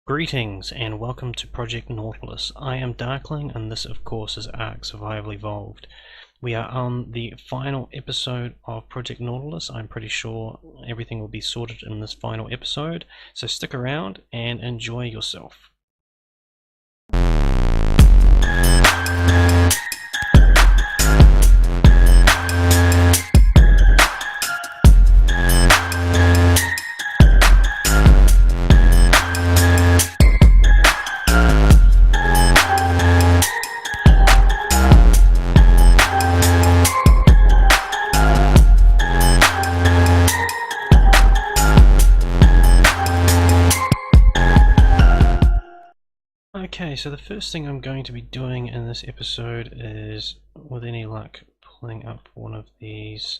Greetings and welcome to Project Nautilus. I am Darkling and this of course is Ark Survival Evolved. We are on the final episode of Project Nautilus. I'm pretty sure everything will be sorted in this final episode, so stick around and enjoy yourself. Okay, so the first thing I'm going to be doing in this episode is, with any luck, pulling up one of these.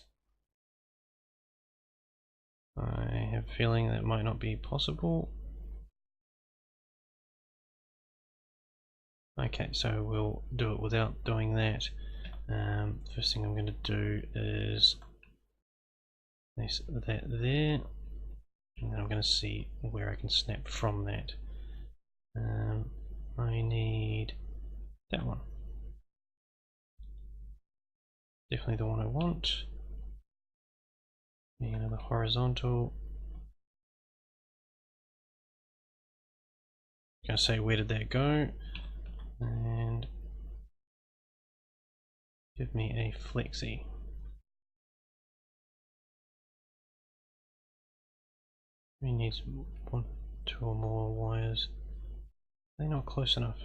I have a feeling that might not be possible. Okay, so we'll do it without doing that. First thing I'm going to do is place that there, and then I'm going to see where I can snap from that. I need that one. Definitely the one I want. Need another horizontal. Gonna say, where did that go? And give me a flexi. We need one, two or more wires. They're not close enough.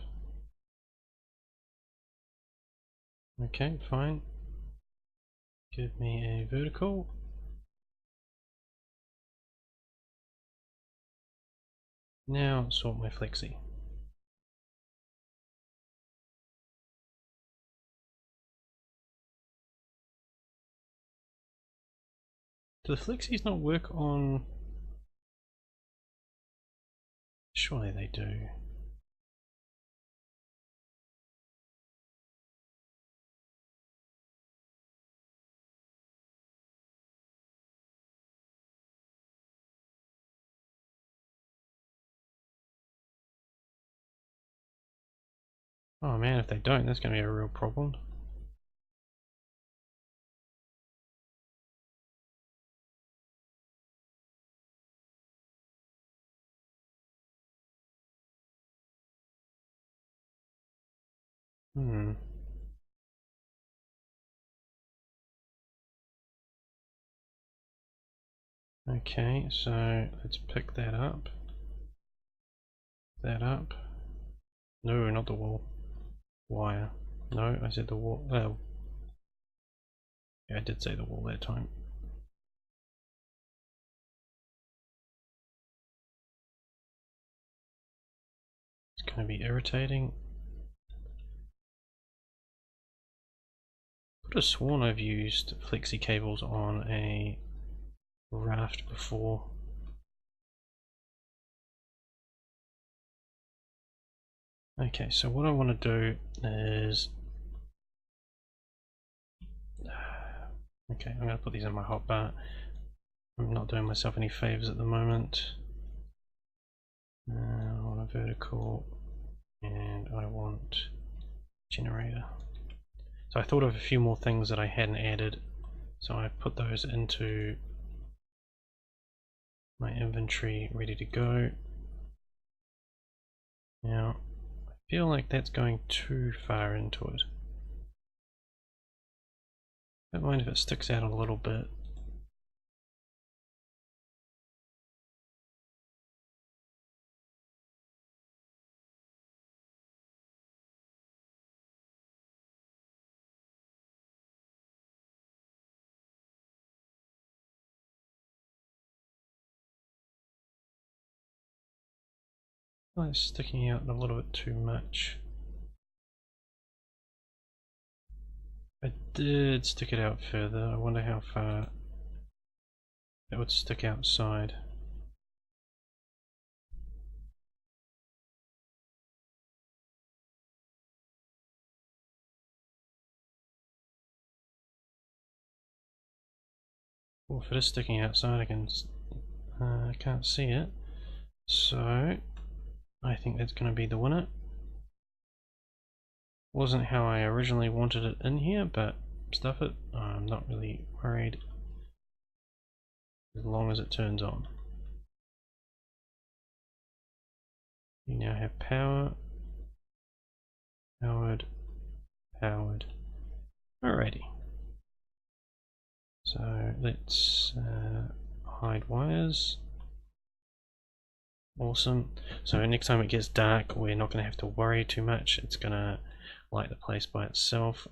Okay, fine. Give me a vertical. Now sort my flexi. Do the flexies not work on... Surely they do. Oh man, if they don't, that's going to be a real problem. Okay, so let's pick that up. That up. No, not the wall. Wire. No, I said the wall. Oh. Yeah, I did say the wall that time. It's going to be irritating. I could have sworn I've used flexi cables on a raft before. Okay, so what I want to do is... Okay, I'm going to put these in my hotbar. I'm not doing myself any favors at the moment. I want a vertical and I want generator. So I thought of a few more things that I hadn't added, so I put those into my inventory ready to go. Now I feel like that's going too far into it. Don't mind if it sticks out a little bit. Oh, it's sticking out a little bit too much. I did stick it out further. I wonder how far it would stick outside. Well, if it is sticking outside, I can't see it. So think that's going to be the winner. Wasn't how I originally wanted it in here, but stuff it. I'm not really worried as long as it turns on. You now have power, powered, powered. Alrighty. So let's hide wires. Awesome. So next time it gets dark, we're not going to have to worry too much. It's going to light the place by itself.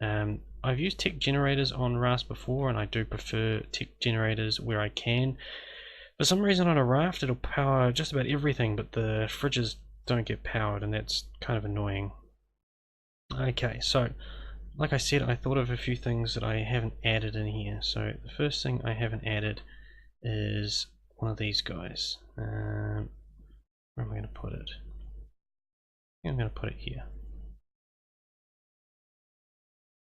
I've used tech generators on rafts before, and I do prefer tech generators where I can. For some reason on a raft it'll power just about everything, but the fridges don't get powered, and that's kind of annoying. Okay, so like I said, I thought of a few things that I haven't added in here. So the first thing I haven't added is one of these guys. Where am I going to put it? I think I'm going to put it here.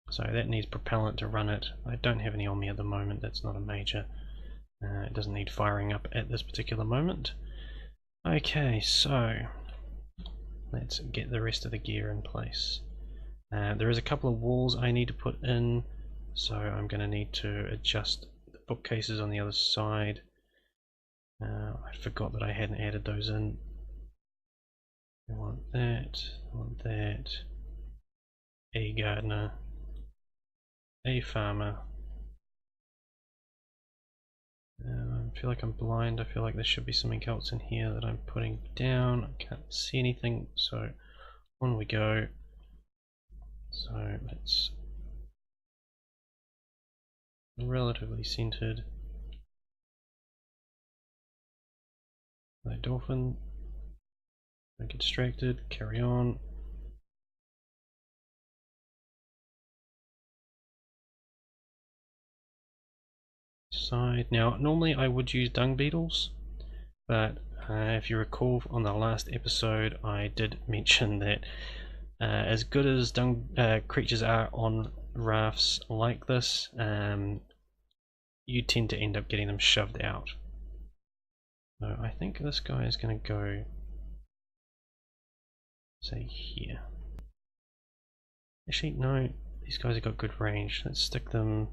So that needs propellant to run it. I don't have any on me at the moment, that's not a major. It doesn't need firing up at this particular moment. Okay, so let's get the rest of the gear in place. There is a couple of walls I need to put in, so I'm going to need to adjust the bookcases on the other side. I forgot that I hadn't added those in. I want that, I want that. A gardener, a farmer. I feel like I'm blind. I feel like there should be something else in here that I'm putting down. I can't see anything, so on we go. So let's relatively centered. No dolphin. Don't get distracted. Carry on. Side. Now, normally I would use dung beetles, but if you recall on the last episode, I did mention that as good as dung creatures are on rafts like this, you tend to end up getting them shoved out. So I think this guy is going to go, say, here. Actually, no, these guys have got good range. Let's stick them.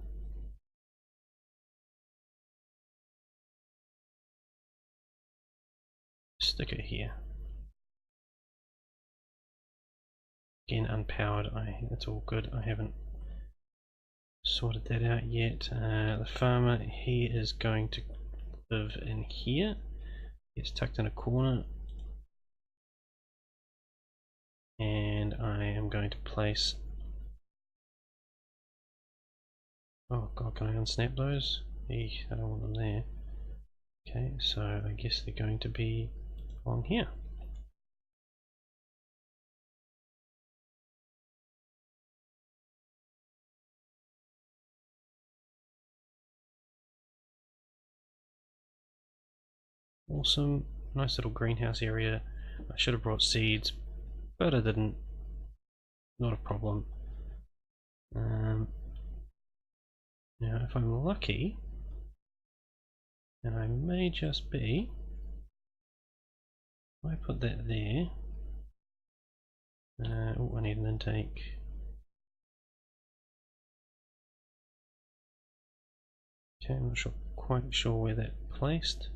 Stick it here. Again, unpowered. That's all good. I haven't sorted that out yet. The farmer, he is going to live in here. It's tucked in a corner. And I am going to place. Oh god, can I unsnap those? Eek, I don't want them there. Okay, so I guess they're going to be on here. Awesome, nice little greenhouse area. I should have brought seeds, but I didn't. Not a problem. Now if I'm lucky, and I may just be, if I put that there, oh, I need an intake. Okay, I'm not quite sure where that's placed.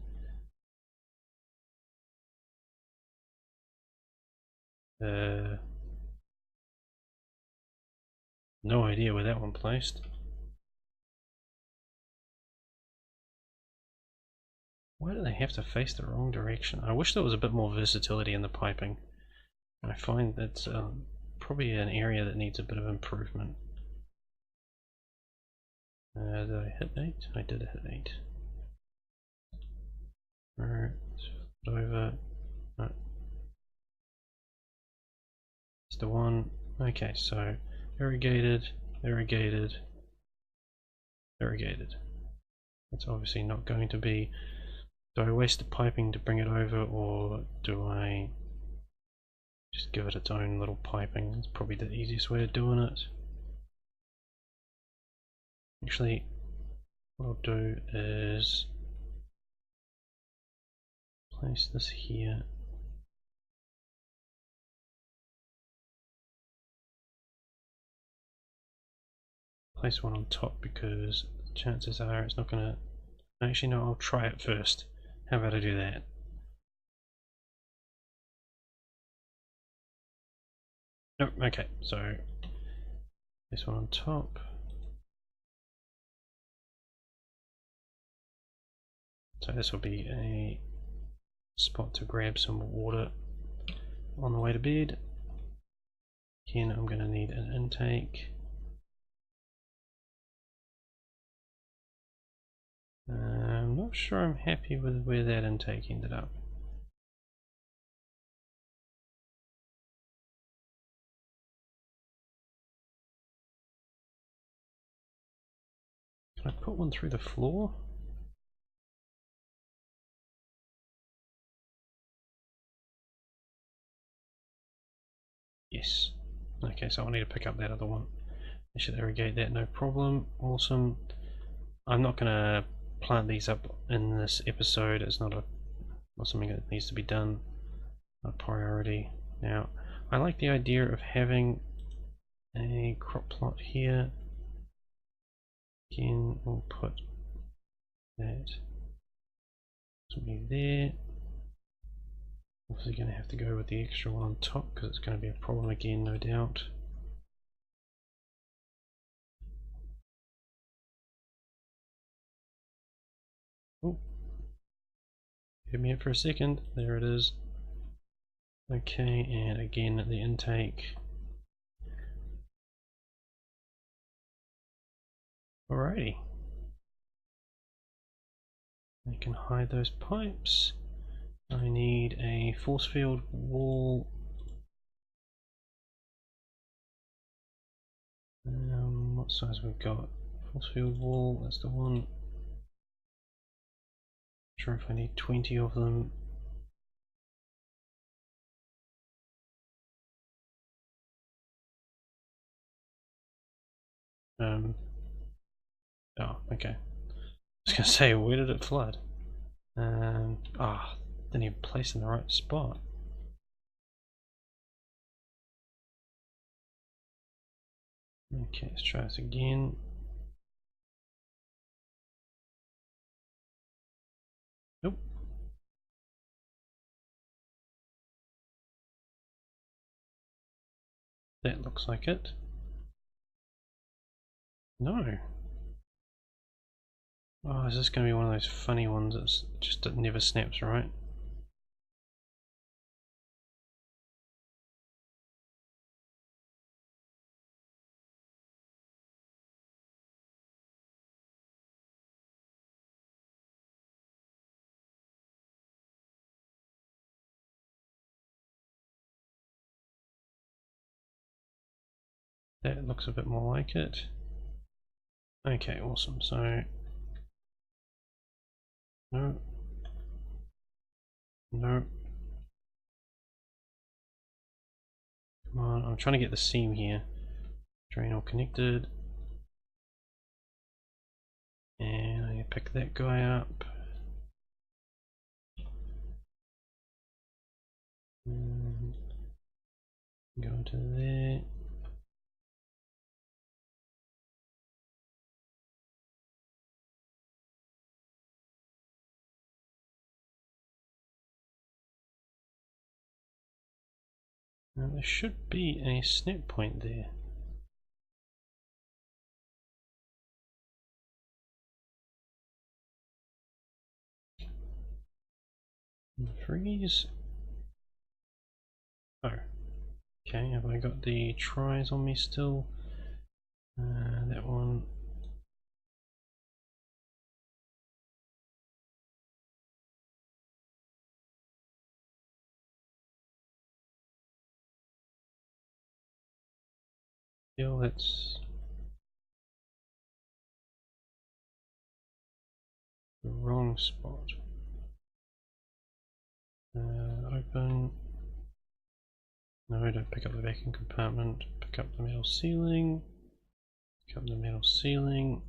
No idea where that one placed. Why do they have to face the wrong direction? I wish there was a bit more versatility in the piping. I find that's probably an area that needs a bit of improvement. Did I hit 8? I did hit 8. Alright, over. No. It's the one. Okay, so irrigated, irrigated, irrigated. That's obviously not going to be. Do I waste the piping to bring it over, or do I just give it its own little piping? It's probably the easiest way of doing it. Actually, what I'll do is place this here. place one on top because chances are it's not gonna. Actually, no, I'll try it first. How about I do that? Nope, okay, so this one on top. So this will be a spot to grab some water on the way to bed. Again, I'm going to need an intake. I'm not sure I'm happy with where that intake ended up. Can I put one through the floor? Yes. Okay, so I'll need to pick up that other one. I should irrigate that, no problem. Awesome. I'm not going to plant these up in this episode. It's not something that needs to be done. A priority. Now, I like the idea of having a crop plot here. Again, we'll put that something there. Obviously going to have to go with the extra one on top because it's going to be a problem again, no doubt. Oh, give me it for a second. There it is. Okay, and again the intake. Alrighty. I can hide those pipes. I need a force field wall. What size we've got? Force field wall, that's the one. Not sure if I need 20 of them. Oh, okay. I was gonna say, where did it flood? Didn't even place in the right spot. Okay, let's try this again. Nope. That looks like it. No. Oh, is this going to be one of those funny ones that's just it never snaps right? That looks a bit more like it. Okay, awesome. So, no, no. Come on, I'm trying to get the seam here. Drain all connected. And I need to pick that guy up. And go into there. Now there should be a snap point there. Freeze. Oh. Okay, have I got the tries on me still? That one. Still, that's the wrong spot. Open. No, don't pick up the vacuum compartment. Pick up the metal ceiling. Pick up the metal ceiling.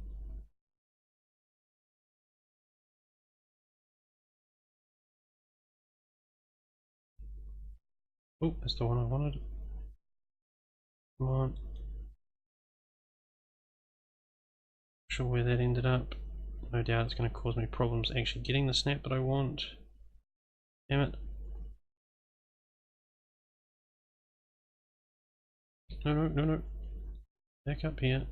Oh, that's the one I wanted. Come on. Sure where that ended up. No doubt it's going to cause me problems actually getting the snap that I want. Damn it. No. Back up here.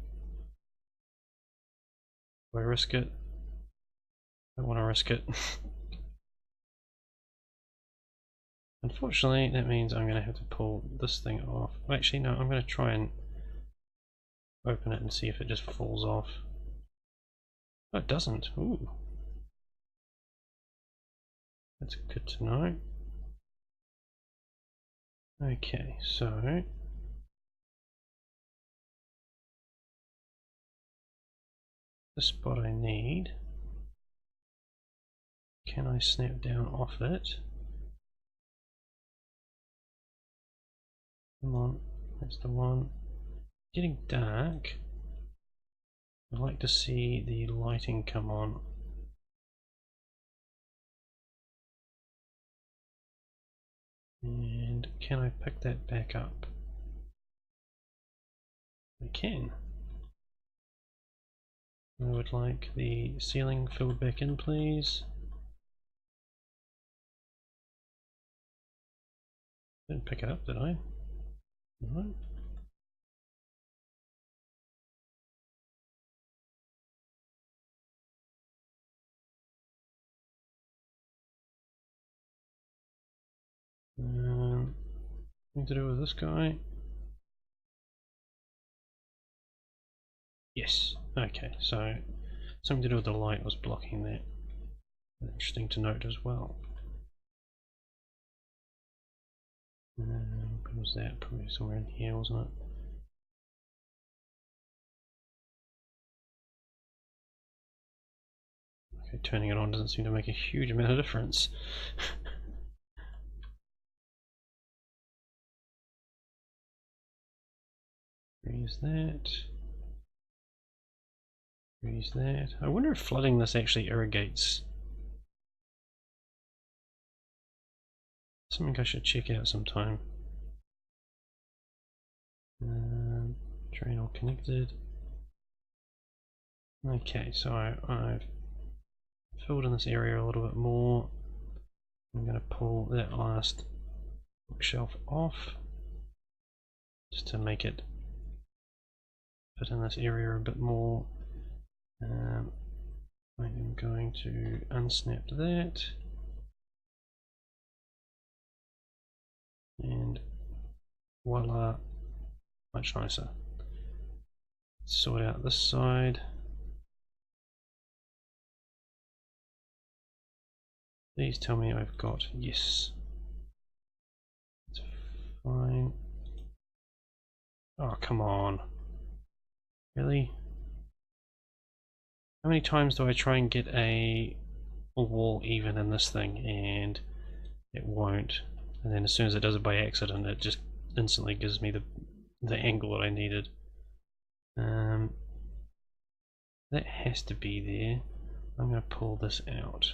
Do I risk it? I don't want to risk it. Unfortunately, that means I'm going to have to pull this thing off. Well, actually, no, I'm going to try and open it and see if it just falls off. Oh, it doesn't. Ooh. That's good to know. Okay, so the spot I need. Can I snap down off it? Come on, that's the one. Getting dark. I'd like to see the lighting come on. And can I pick that back up? I can. I would like the ceiling filled back in, please. Didn't pick it up, did I? No. Anything to do with this guy? Yes. Okay, so something to do with the light was blocking that. Interesting to note as well. What was that? Probably somewhere in here, wasn't it? Okay, turning it on doesn't seem to make a huge amount of difference. Freeze that. Freeze that. I wonder if flooding this actually irrigates. Something I should check out sometime. Drain all connected. Okay, so I've filled in this area a little bit more. I'm going to pull that last bookshelf off just to make it fit in this area a bit more. I'm going to unsnap that and voila, much nicer. Sort out this side. Please tell me I've got yes. It's fine. Oh, come on. Really? How many times do I try and get a wall even in this thing and it won't? And then as soon as it does it by accident, it just instantly gives me the angle that I needed. That has to be there. I'm going to pull this out.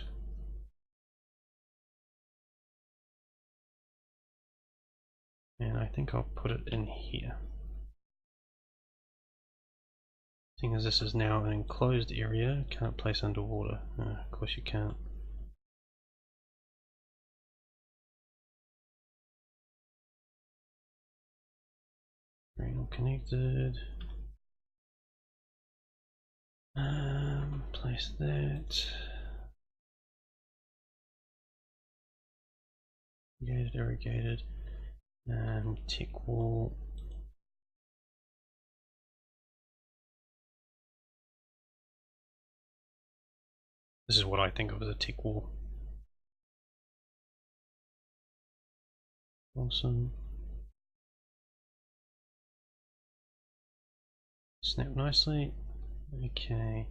And I think I'll put it in here. Seeing as this is now an enclosed area, can't place underwater. Of course you can't. Green all connected. Place that. Irrigated. Tick wall. This is what I think of as a tick wall. Awesome. Snap nicely. Okay.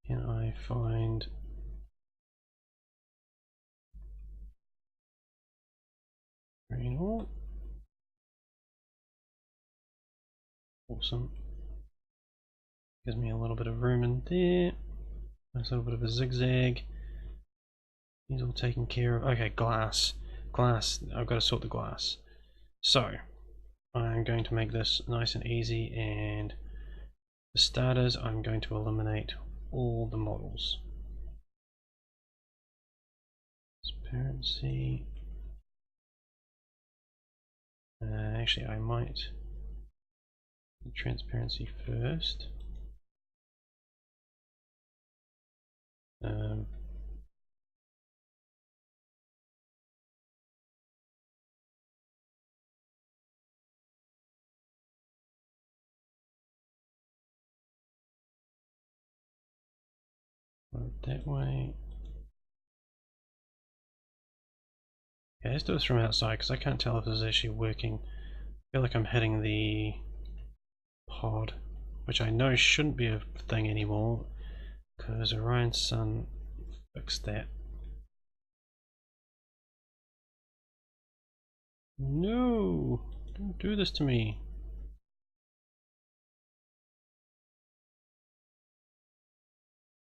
Can I find green wall? Awesome. Gives me a little bit of room in there. Nice little bit of a zigzag. He's all taken care of. Okay, glass. Glass. I've got to sort the glass. So, I'm going to make this nice and easy and For starters, I'm going to eliminate all the models. Transparency. Actually, I might do transparency first. That way. Yeah, let's do this from outside because I can't tell if this is actually working. I feel like I'm hitting the pod, which I know shouldn't be a thing anymore because Orion's Sun fixed that. No! Don't do this to me.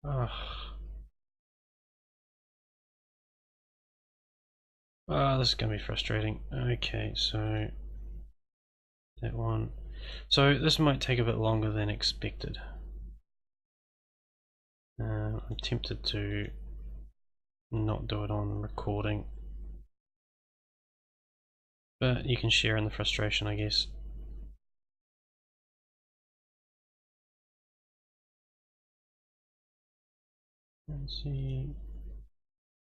Ugh. Ah, this is going to be frustrating. Okay, so that one. So this might take a bit longer than expected. I'm tempted to not do it on recording, but you can share in the frustration, I guess. Let's see,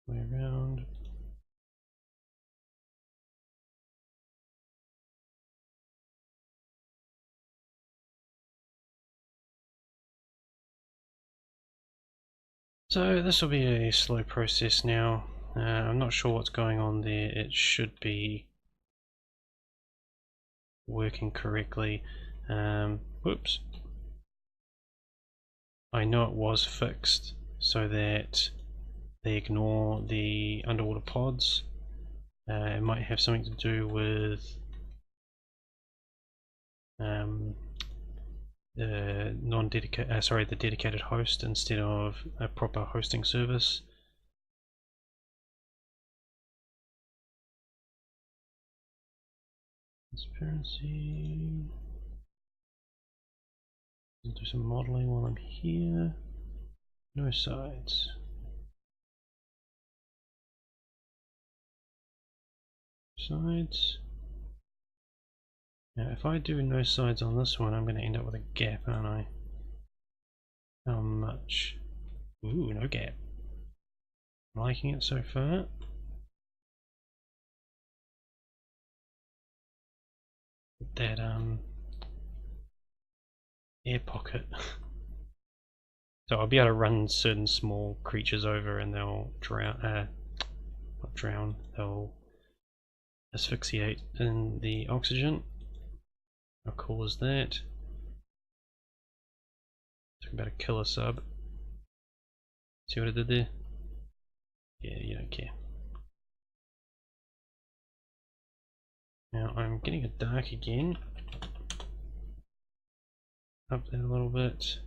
way around. So this will be a slow process now. I'm not sure what's going on there. It should be working correctly. Whoops. I know it was fixed so that they ignore the underwater pods. It might have something to do with the dedicated host instead of a proper hosting service. Transparency. I'll do some modeling while I'm here. No sides. Sides. Now if I do no sides on this one, I'm going to end up with a gap, aren't I? How much? Ooh, no gap. I'm liking it so far. That air pocket. So I'll be able to run certain small creatures over and they'll drown, not drown, they'll asphyxiate in the oxygen. How cool is that? Talking about a killer sub. See what I did there? Yeah, you don't care. Now I'm getting it dark again. Up there a little bit.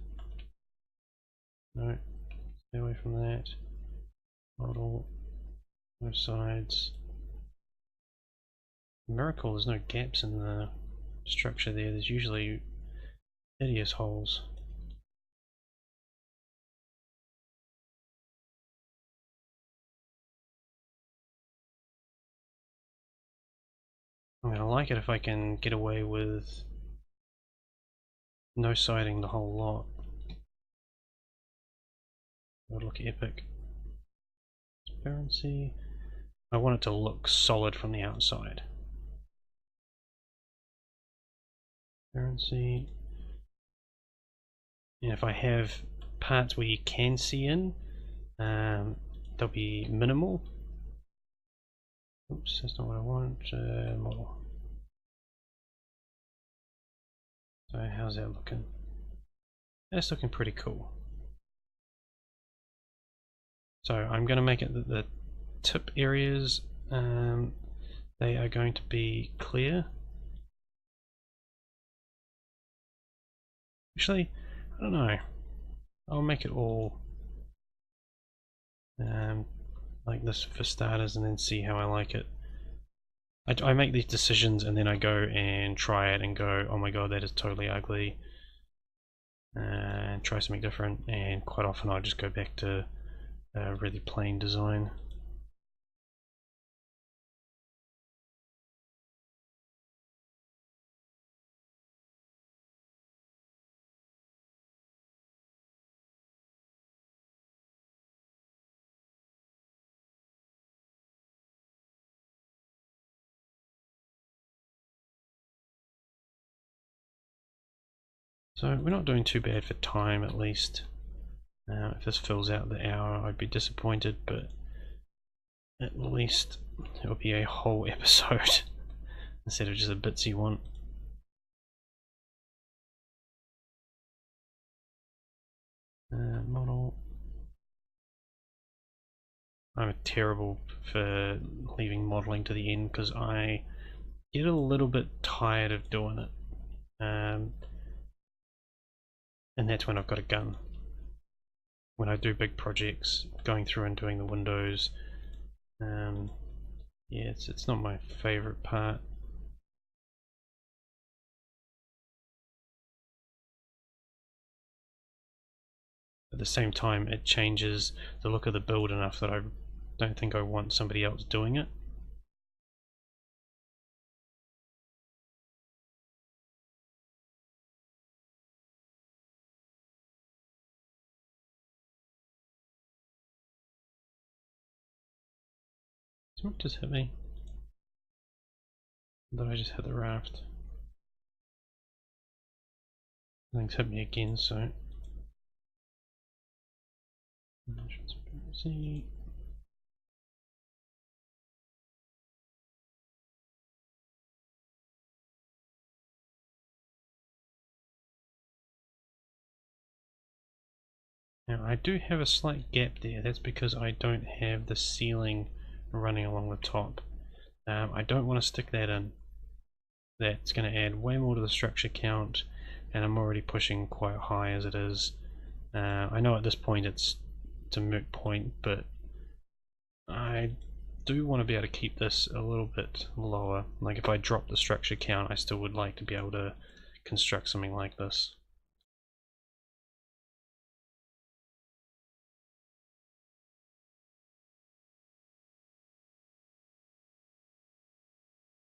No, stay away from that. Model, no sides. Miracle, there's no gaps in the structure there. There's usually hideous holes. I'm gonna like it if I can get away with no siding the whole lot. That would look epic. Transparency. I want it to look solid from the outside. Transparency. And if I have parts where you can see in, they'll be minimal. Oops, that's not what I want. Model. So how's that looking? That's looking pretty cool. So I'm going to make it that the tip areas, they are going to be clear. Actually, I don't know. I'll make it all like this for starters and then see how I like it. I make these decisions and then I go and try it and go, oh my god, that is totally ugly. and try something different, and quite often I just go back to a really plain design. So we're not doing too bad for time, at least. If this fills out the hour, I'd be disappointed, but at least it'll be a whole episode instead of just a bitsy one. Model. I'm terrible for leaving modeling to the end because I get a little bit tired of doing it. And that's when I've got a gun. When I do big projects, going through and doing the windows, yeah, it's not my favorite part. At the same time, it changes the look of the build enough that I don't think I want somebody else doing it. Someone just hit me. Did I just hit the raft? Things hit me again, so. Transparency. Now I do have a slight gap there. That's because I don't have the ceiling running along the top. I don't want to stick that in. That's going to add way more to the structure count, and I'm already pushing quite high as it is. I know at this point it's a moot point, but I do want to be able to keep this a little bit lower. Like if I drop the structure count, I still would like to be able to construct something like this.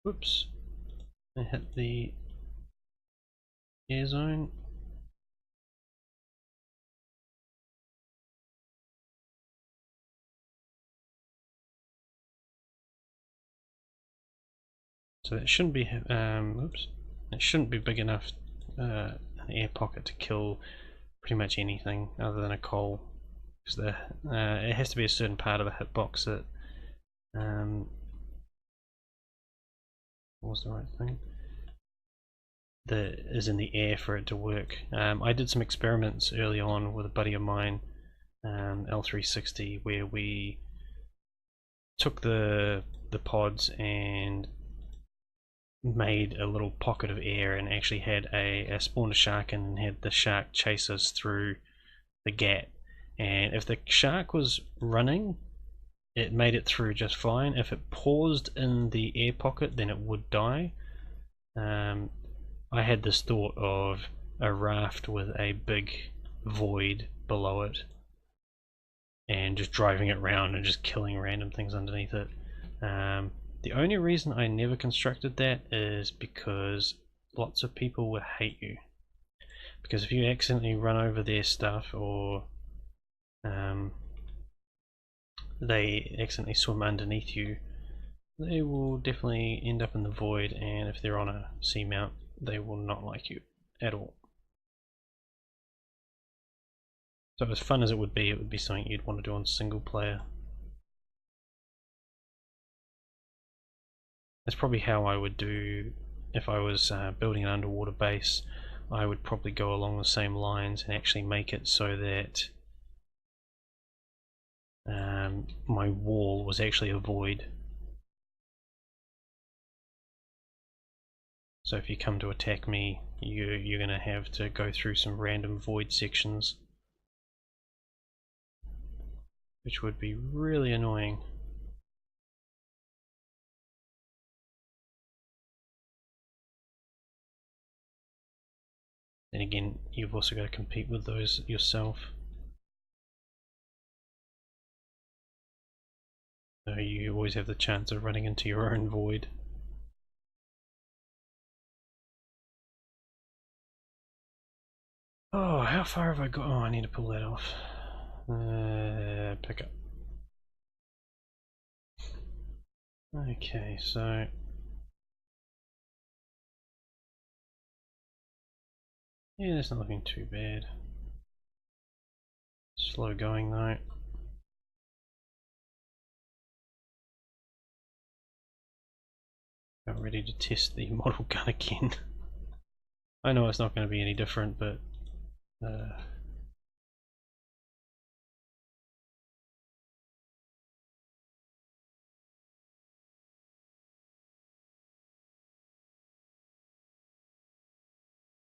Whoops, I hit the air zone. So it shouldn't be, oops, it shouldn't be big enough an air pocket to kill pretty much anything other than a coal. Because it has to be a certain part of the hitbox that what was the right thing? That is in the air for it to work. I did some experiments early on with a buddy of mine, L360, where we took the pods and made a little pocket of air and actually had spawned a shark in and had the shark chase us through the gap. And if the shark was running, it made it through just fine. If it paused in the air pocket, then it would die. I had this thought of a raft with a big void below it and just driving it around and just killing random things underneath it. The only reason I never constructed that is because lots of people would hate you. Because if you accidentally run over their stuff, or they accidentally swim underneath you, they will definitely end up in the void, and if they're on a seamount, they will not like you at all. So as fun as it would be something you'd want to do on single player. That's probably how I would do if I was building an underwater base. I would probably go along the same lines and actually make it so that my wall was actually a void. So if you come to attack me, you're going to have to go through some random void sections, which would be really annoying. then again, you've also got to compete with those yourself. So you always have the chance of running into your own void. Oh, how far have I got? Oh, I need to pull that off. Pick up. Okay, so yeah, that's not looking too bad. Slow going though. I'm ready to test the model gun again. I know it's not going to be any different, but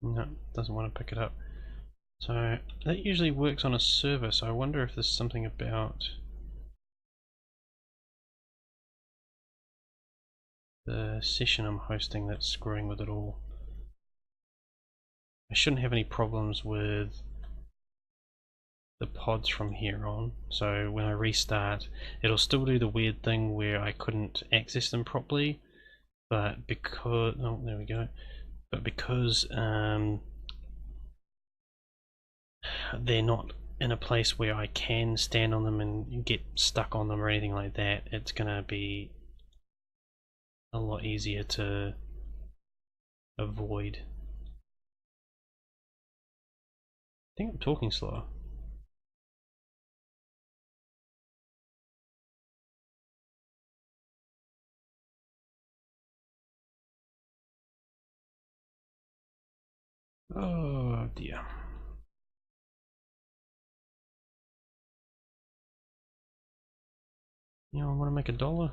no, doesn't want to pick it up. So that usually works on a server, so I wonder if there's something about the session I'm hosting that's screwing with it all. I shouldn't have any problems with the pods from here on, so when I restart it'll still do the weird thing where I couldn't access them properly, but because, oh there we go, but because they're not in a place where I can stand on them and get stuck on them or anything like that, it's gonna be a lot easier to avoid. I think I'm talking slower. Oh dear. You know, I want to make $1.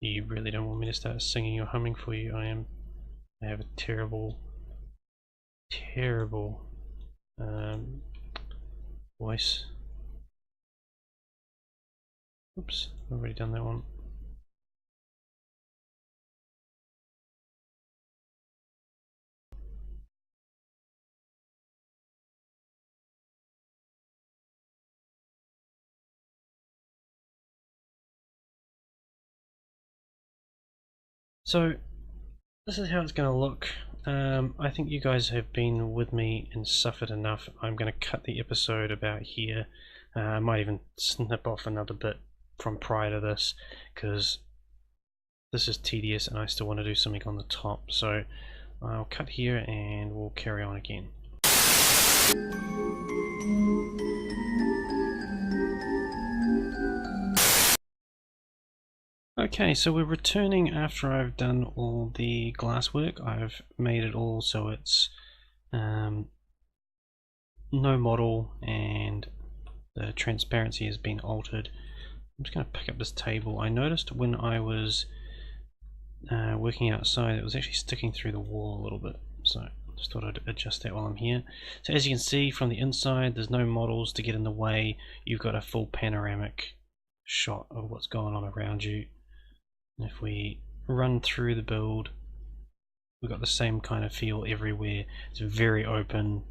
You really don't want me to start singing or humming for you. I have a terrible voice. Oops, I've already done that one. So this is how it's going to look. I think you guys have been with me and suffered enough. I'm going to cut the episode about here. I might even snip off another bit from prior to this, because this is tedious and I still want to do something on the top. So I'll cut here and we'll carry on again. Okay, so we're returning after I've done all the glasswork. I've made it all so it's no model and the transparency has been altered. I'm just going to pick up this table. I noticed when I was working outside it was actually sticking through the wall a little bit, so just thought I'd adjust that while I'm here. So as you can see from the inside, there's no models to get in the way. You've got a full panoramic shot of what's going on around you. If we run through the build, we've got the same kind of feel everywhere. It's very open.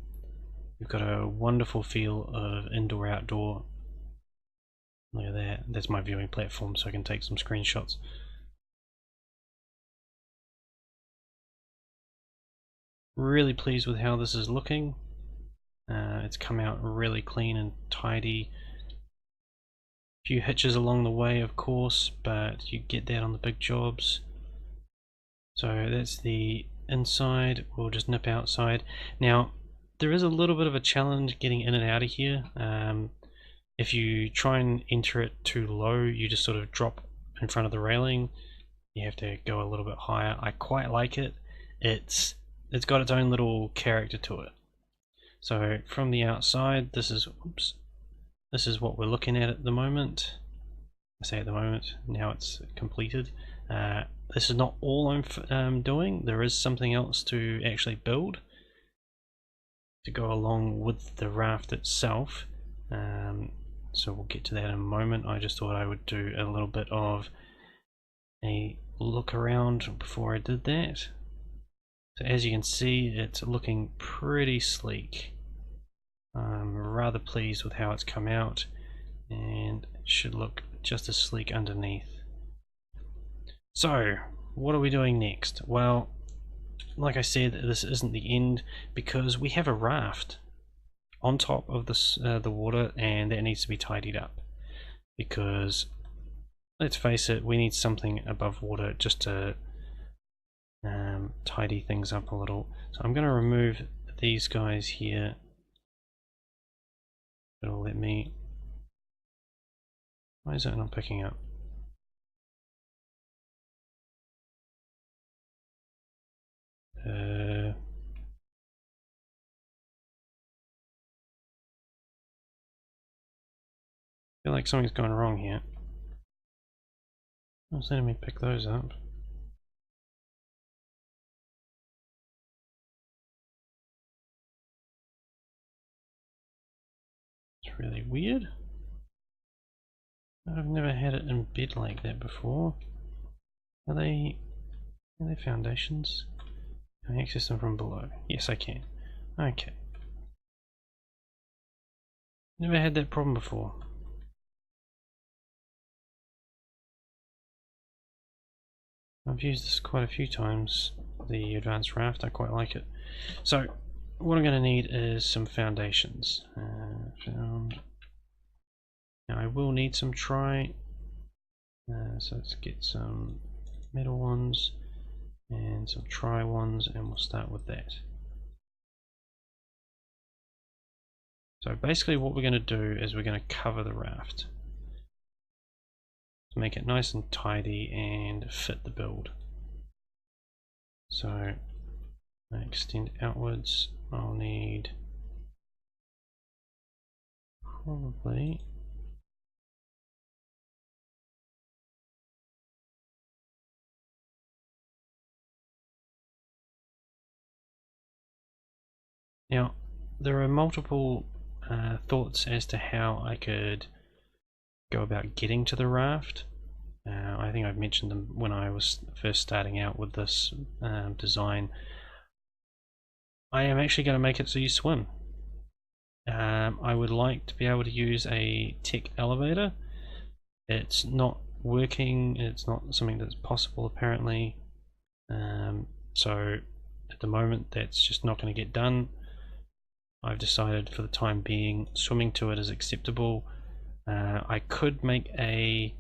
We've got a wonderful feel of indoor-outdoor. Look at that. That's my viewing platform, so I can take some screenshots. Really pleased with how this is looking. It's come out really clean and tidy. A few hitches along the way, of course, but you get that on the big jobs. So that's the inside. We'll just nip outside. Now, there is a little bit of a challenge getting in and out of here. If you try and enter it too low, you just sort of drop in front of the railing. You have to go a little bit higher. I quite like it. It's got its own little character to it. So from the outside, this is what we're looking at the moment. I say at the moment, now it's completed. This is not all I'm doing. There is something else to actually build to go along with the raft itself. So we'll get to that in a moment. I just thought I would do a little bit of a look around before I did that. So as you can see, it's looking pretty sleek. I'm rather pleased with how it's come out, and it should look just as sleek underneath. So what are we doing next? Well, like I said, this isn't the end, because we have a raft on top of this, the water, and that needs to be tidied up, because let's face it, we need something above water just to tidy things up a little. So I'm going to remove these guys here. It'll let me. Why is it not picking up? I feel like something's gone wrong here. It's letting me pick those up. It's really weird. I've never had it in bed like that before. Are they foundations? Can I access them from below? Yes, I can. Okay. Never had that problem before. I've used this quite a few times, the advanced raft. I quite like it. So what I'm going to need is some foundations. Now I will need some so let's get some metal ones and some tri ones, and we'll start with that. So basically what we're going to do is we're going to cover the raft to make it nice and tidy and fit the build. So I extend outwards. I'll need probably now there are multiple thoughts as to how I could go about getting to the raft. I think I've mentioned them when I was first starting out with this design. I am actually going to make it so you swim. I would like to be able to use a tech elevator. It's not working, it's not something that's possible apparently. So at the moment that's just not going to get done. I've decided for the time being swimming to it is acceptable. I could make a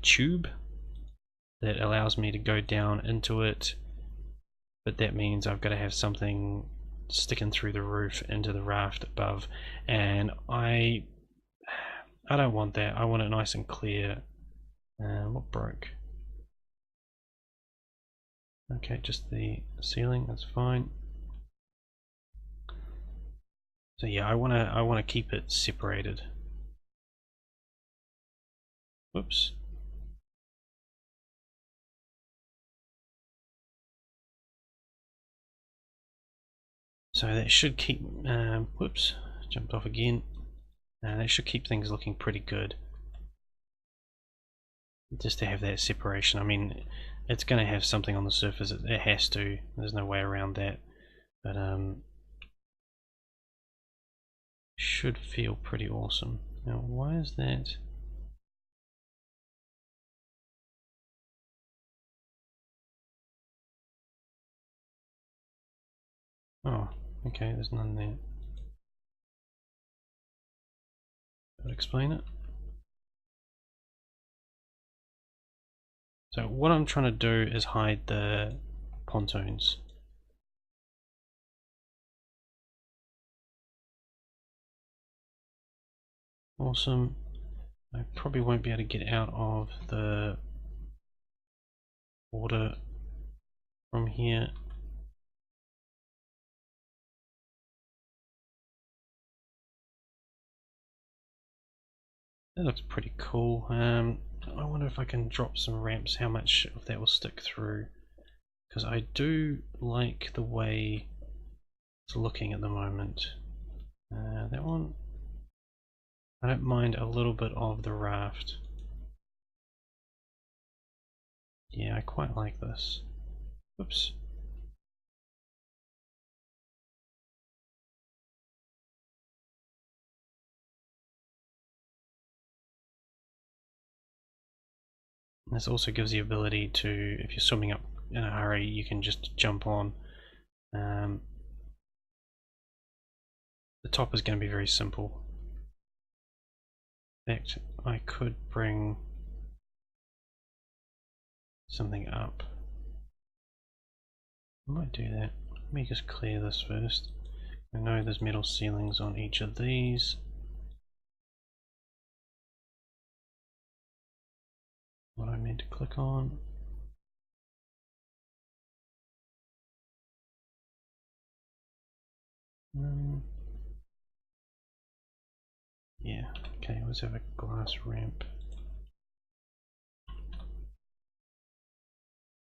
tube that allows me to go down into it, but that means I've got to have something sticking through the roof into the raft above, and I don't want that. I want it nice and clear. What broke? Okay, just the ceiling, that's fine. So yeah, I wanna keep it separated. Whoops. So that should keep whoops, jumped off again. That should keep things looking pretty good. Just to have that separation. I mean, it's going to have something on the surface. It has to. There's no way around that. But should feel pretty awesome. Now, why is that? Oh, okay. There's none there. That would explain it. So what I'm trying to do is hide the pontoons. Awesome. I probably won't be able to get out of the water from here. That looks pretty cool. I wonder if I can drop some ramps, how much of that will stick through. Because I do like the way it's looking at the moment. That one, I don't mind a little bit of the raft. Yeah, I quite like this. Oops. This also gives the ability to, if you're swimming up in a hurry, you can just jump on. The top is going to be very simple. In fact, I could bring something up. I might do that. Let me just clear this first. I know there's metal ceilings on each of these. What I meant to click on. Yeah, okay, let's have a glass ramp.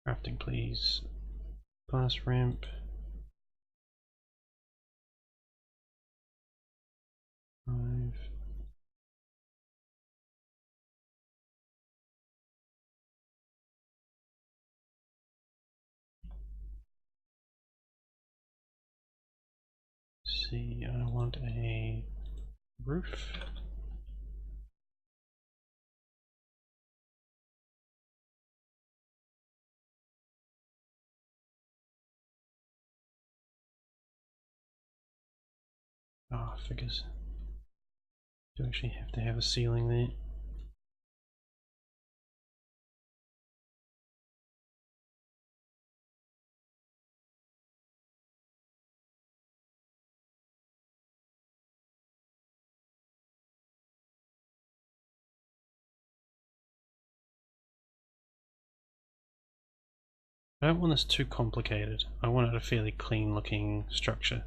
Crafting, please. Glass ramp. Five. See, I want a roof. Ah, oh, figures. Do actually have to have a ceiling there. I don't want this too complicated. I want it a fairly clean looking structure.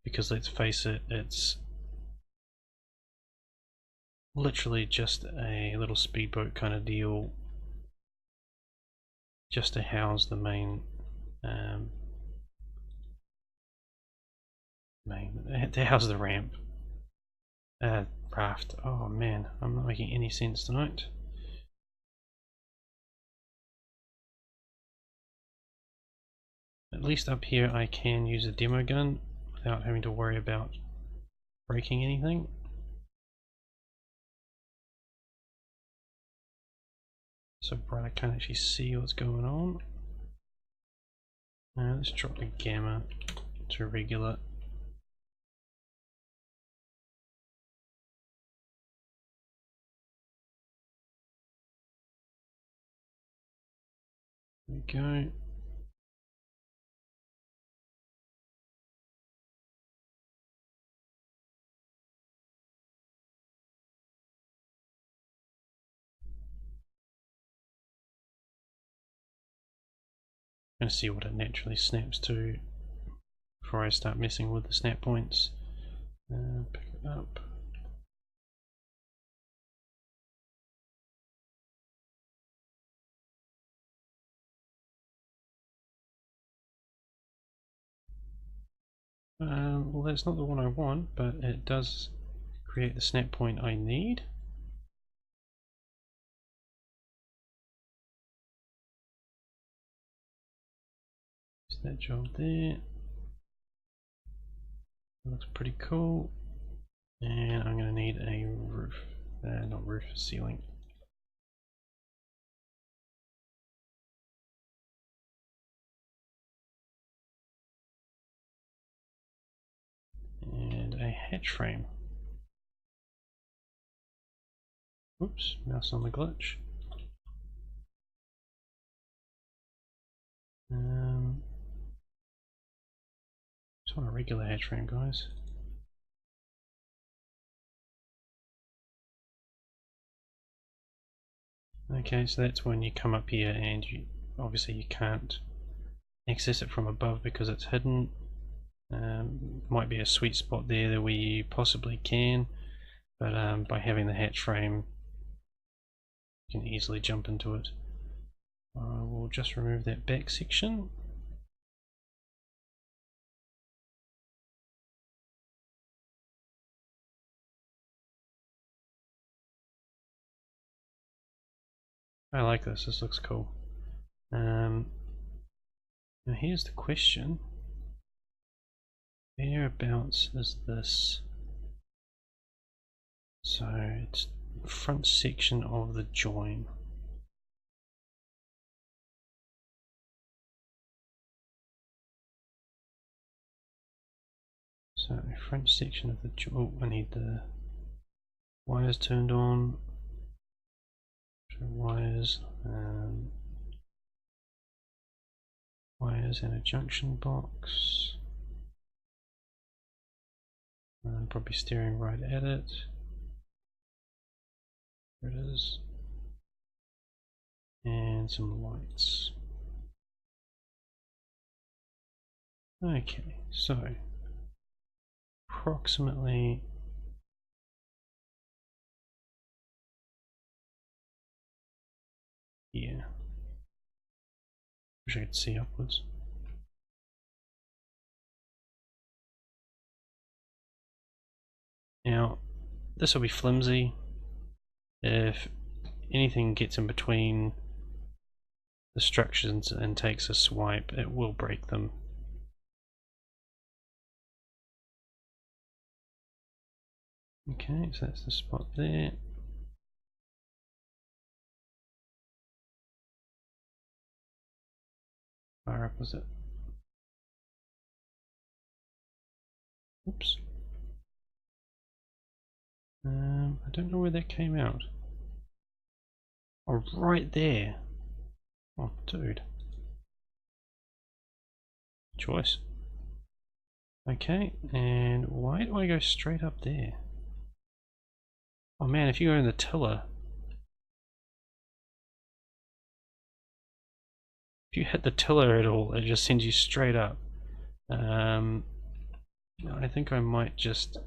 Because let's face it, it's literally just a little speedboat kind of deal, just to house the main to house the ramp. Raft. Oh man, I'm not making any sense tonight. At least up here I can use a demo gun without having to worry about breaking anything. So bright I can't actually see what's going on. Let's drop the gamma to regular. There we go. I'm going to see what it naturally snaps to before I start messing with the snap points. Pick it up. Well, that's not the one I want, but it does create the snap point I need. That job there. That looks pretty cool. And I'm going to need a roof. Not roof, ceiling. And a hatch frame. Oops, mouse on the glitch. Just want a regular hatch frame, guys. Okay, so that's when you come up here and obviously you can't access it from above because it's hidden. Might be a sweet spot there where you possibly can. but by having the hatch frame, you can easily jump into it. I will just remove that back section. I like this, this looks cool. Now here's the question. Whereabouts is this? So it's the front section of the join. So front section of the join. Oh, I need the wires turned on. Wires, wires and a junction box. I'm probably steering right at it. There it is. And some lights. Okay, so approximately here. Wish I could see upwards. Now, this will be flimsy. If anything gets in between the structures and takes a swipe, it will break them. Okay, so that's the spot there. Far up was it? Oops. I don't know where that came out. Oh, right there. Oh, dude. Choice. Okay, and why do I go straight up there? Oh man, if you go in the tiller, if you hit the tiller at all, it just sends you straight up. I think I might just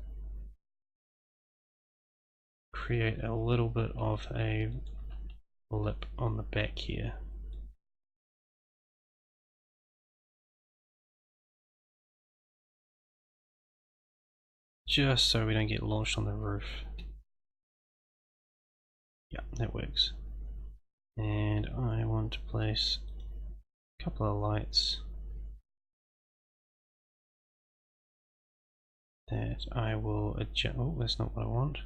create a little bit of a lip on the back here. Just so we don't get launched on the roof. Yeah, that works. And I want to place a couple of lights that I will adjust. Oh, that's not what I want.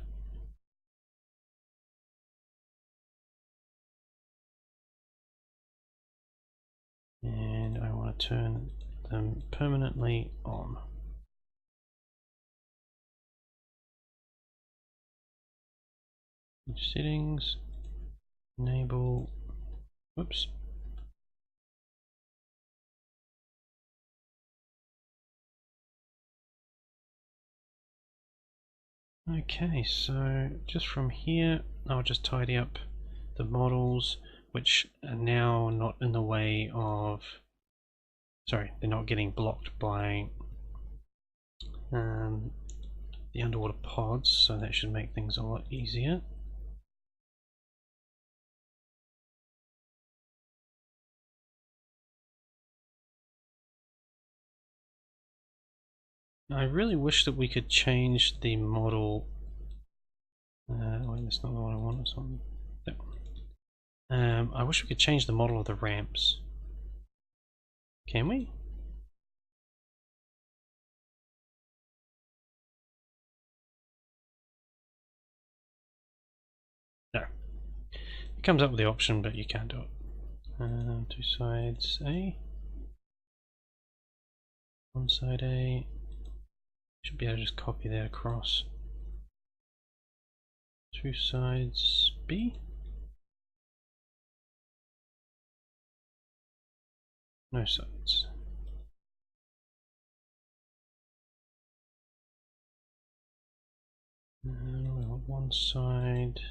And I want to turn them permanently on. Settings, enable, whoops. Okay, so just from here, I'll just tidy up the models, which are now not in the way of, sorry, they're not getting blocked by the underwater pods, so that should make things a lot easier. I really wish that we could change the model. Wait, that's not the one I want. It's on that one. I wish we could change the model of the ramps. Can we? No. It comes up with the option, but you can't do it. Two sides A. One side A. Should be able to just copy that across. Two sides B. No sides. And we want one side.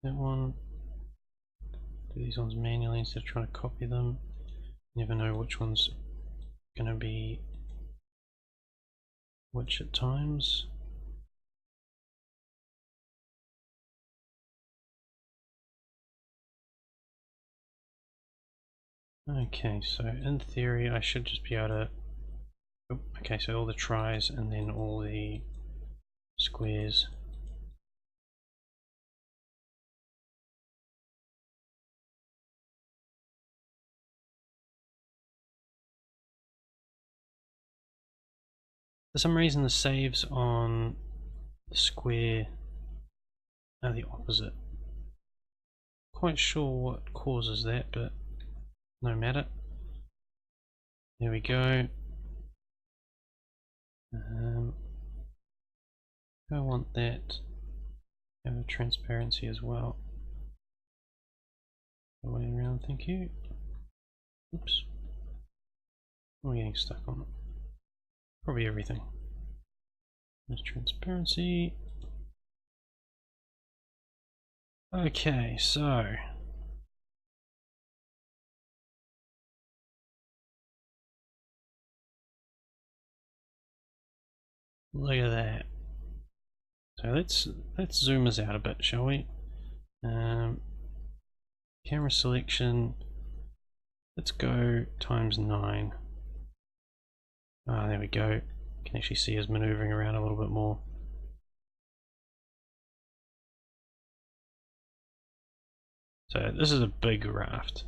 That one. Do these ones manually instead of trying to copy them. You never know which one's going to be which at times. Okay, so in theory I should just be able to... Oh, okay, so all the tries and then all the squares. For some reason the saves on the square are the opposite. Quite sure what causes that, but no matter. There we go. I want that have a transparency as well. The way around, thank you. Oops. We're getting stuck on it. Probably everything. There's transparency. Okay, so look at that. So let's zoom us out a bit, shall we? Camera selection. Let's go ×9. Ah, there we go. You can actually see us maneuvering around a little bit more. So this is a big raft.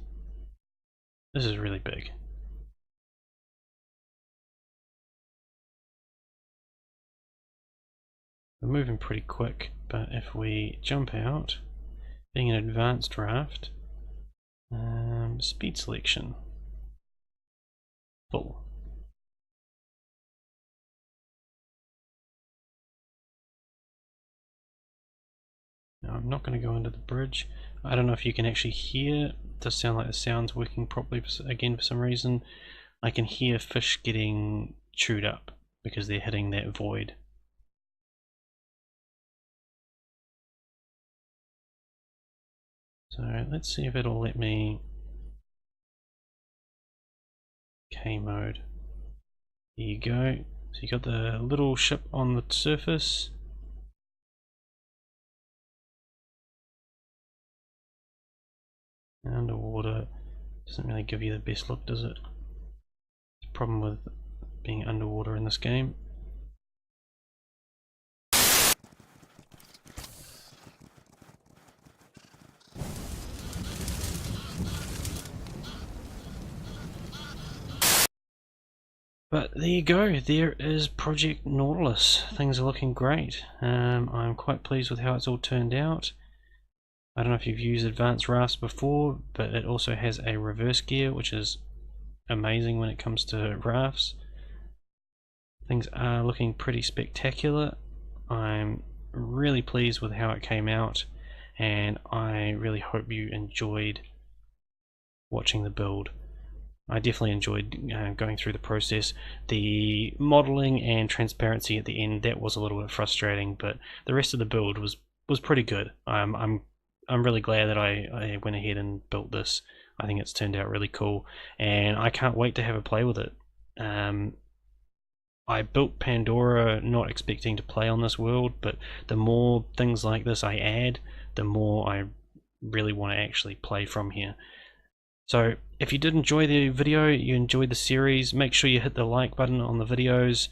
This is really big. We're moving pretty quick, but if we jump out, being an advanced raft, speed selection, full. Now I'm not going to go under the bridge. I don't know if you can actually hear. It does sound like the sound's working properly again for some reason. I can hear fish getting chewed up because they're hitting that void. So let's see if it'll let me K mode. There you go. So you got the little ship on the surface. Underwater doesn't really give you the best look, does it? It's a problem with being underwater in this game. But there you go, there is Project Nautilus. Things are looking great. I'm quite pleased with how it's all turned out. I don't know if you've used AdvRafts before, but it also has a reverse gear, which is amazing when it comes to rafts. Things are looking pretty spectacular. I'm really pleased with how it came out, and I really hope you enjoyed watching the build. I definitely enjoyed going through the process. The modeling and transparency at the end, that was a little bit frustrating, but the rest of the build was pretty good. I'm really glad that I went ahead and built this. I think it's turned out really cool, and I can't wait to have a play with it. I built Pandora not expecting to play on this world, but the more things like this I add, the more I really want to actually play from here. So if you did enjoy the video, you enjoyed the series, make sure you hit the like button on the videos,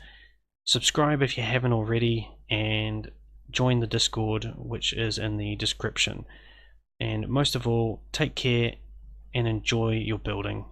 subscribe if you haven't already, and join the Discord, which is in the description. And most of all, take care and enjoy your building.